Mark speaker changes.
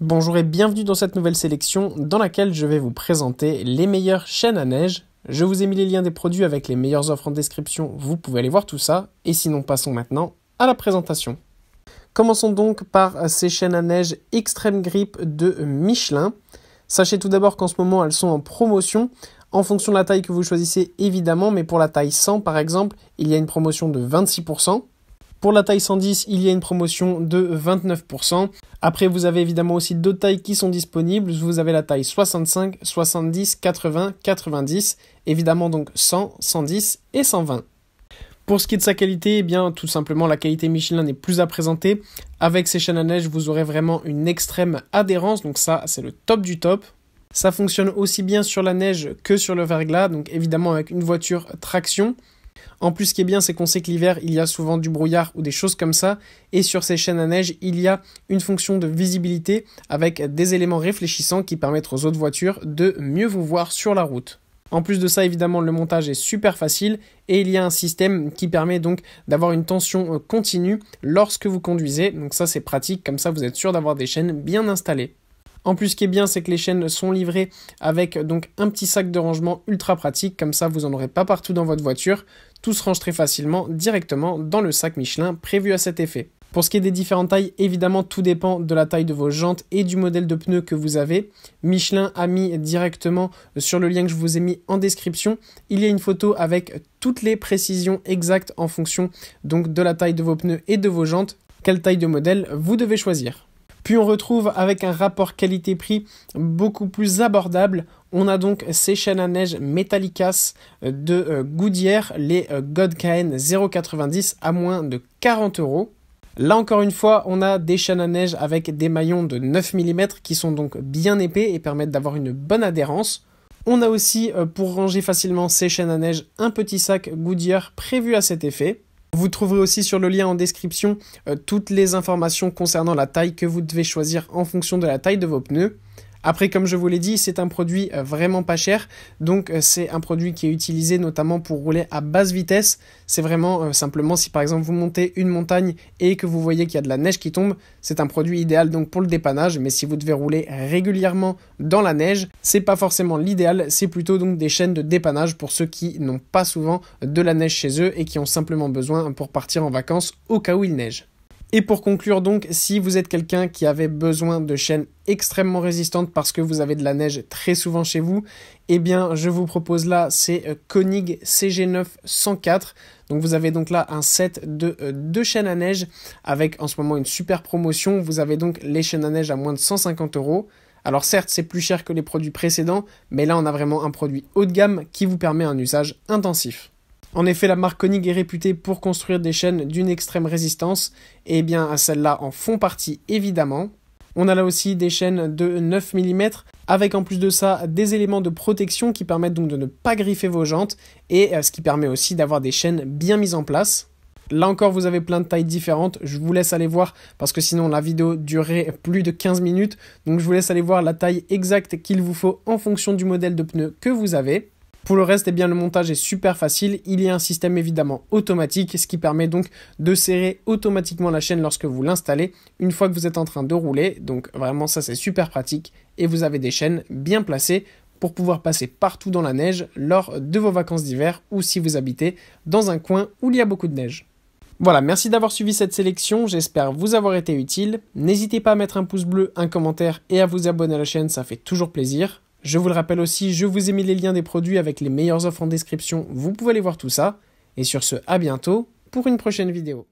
Speaker 1: Bonjour et bienvenue dans cette nouvelle sélection dans laquelle je vais vous présenter les meilleures chaînes à neige. Je vous ai mis les liens des produits avec les meilleures offres en description, vous pouvez aller voir tout ça. Et sinon, passons maintenant à la présentation. Commençons donc par ces chaînes à neige Extreme Grip de Michelin. Sachez tout d'abord qu'en ce moment, elles sont en promotion en fonction de la taille que vous choisissez évidemment, mais pour la taille 100 par exemple, il y a une promotion de 26%. Pour la taille 110, il y a une promotion de 29%. Après, vous avez évidemment aussi d'autres tailles qui sont disponibles. Vous avez la taille 65, 70, 80, 90. Évidemment donc 100, 110 et 120. Pour ce qui est de sa qualité, eh bien tout simplement la qualité Michelin n'est plus à présenter. Avec ces chaînes à neige, vous aurez vraiment une extrême adhérence. Donc ça, c'est le top du top. Ça fonctionne aussi bien sur la neige que sur le verglas. Donc évidemment avec une voiture traction. En plus, ce qui est bien, c'est qu'on sait que l'hiver, il y a souvent du brouillard ou des choses comme ça. Et sur ces chaînes à neige, il y a une fonction de visibilité avec des éléments réfléchissants qui permettent aux autres voitures de mieux vous voir sur la route. En plus de ça, évidemment, le montage est super facile et il y a un système qui permet donc d'avoir une tension continue lorsque vous conduisez. Donc ça, c'est pratique. Comme ça, vous êtes sûr d'avoir des chaînes bien installées. En plus, ce qui est bien, c'est que les chaînes sont livrées avec donc un petit sac de rangement ultra pratique. Comme ça, vous n'en aurez pas partout dans votre voiture. Tout se range très facilement directement dans le sac Michelin prévu à cet effet. Pour ce qui est des différentes tailles, évidemment, tout dépend de la taille de vos jantes et du modèle de pneus que vous avez. Michelin a mis directement sur le lien que je vous ai mis en description. Il y a une photo avec toutes les précisions exactes en fonction donc de la taille de vos pneus et de vos jantes. Quelle taille de modèle vous devez choisir. Puis on retrouve avec un rapport qualité-prix beaucoup plus abordable. On a donc ces chaînes à neige Metallicas de Goodyear, les God KN 0,90 à moins de 40 €. Là encore une fois, on a des chaînes à neige avec des maillons de 9 mm qui sont donc bien épais et permettent d'avoir une bonne adhérence. On a aussi, pour ranger facilement ces chaînes à neige, un petit sac Goodyear prévu à cet effet. Vous trouverez aussi sur le lien en description toutes les informations concernant la taille que vous devez choisir en fonction de la taille de vos pneus. Après, comme je vous l'ai dit, c'est un produit vraiment pas cher. Donc, c'est un produit qui est utilisé notamment pour rouler à basse vitesse. C'est vraiment simplement si par exemple vous montez une montagne et que vous voyez qu'il y a de la neige qui tombe, c'est un produit idéal donc pour le dépannage. Mais si vous devez rouler régulièrement dans la neige, c'est pas forcément l'idéal. C'est plutôt donc des chaînes de dépannage pour ceux qui n'ont pas souvent de la neige chez eux et qui ont simplement besoin pour partir en vacances au cas où il neige. Et pour conclure donc, si vous êtes quelqu'un qui avait besoin de chaînes extrêmement résistantes parce que vous avez de la neige très souvent chez vous, eh bien je vous propose là ces Konig CG9 104. Donc vous avez donc là un set de 2 chaînes à neige avec en ce moment une super promotion. Vous avez donc les chaînes à neige à moins de 150 €. Alors certes, c'est plus cher que les produits précédents, mais là on a vraiment un produit haut de gamme qui vous permet un usage intensif. En effet, la marque Konig est réputée pour construire des chaînes d'une extrême résistance, et bien celles-là en font partie évidemment. On a là aussi des chaînes de 9 mm, avec en plus de ça des éléments de protection qui permettent donc de ne pas griffer vos jantes, et ce qui permet aussi d'avoir des chaînes bien mises en place. Là encore, vous avez plein de tailles différentes, je vous laisse aller voir parce que sinon la vidéo durerait plus de 15 minutes, donc je vous laisse aller voir la taille exacte qu'il vous faut en fonction du modèle de pneu que vous avez. Pour le reste, eh bien, le montage est super facile. Il y a un système évidemment automatique, ce qui permet donc de serrer automatiquement la chaîne lorsque vous l'installez une fois que vous êtes en train de rouler. Donc vraiment ça c'est super pratique et vous avez des chaînes bien placées pour pouvoir passer partout dans la neige lors de vos vacances d'hiver ou si vous habitez dans un coin où il y a beaucoup de neige. Voilà, merci d'avoir suivi cette sélection, j'espère vous avoir été utile. N'hésitez pas à mettre un pouce bleu, un commentaire et à vous abonner à la chaîne, ça fait toujours plaisir. Je vous le rappelle aussi, je vous ai mis les liens des produits avec les meilleures offres en description, vous pouvez aller voir tout ça. Et sur ce, à bientôt pour une prochaine vidéo.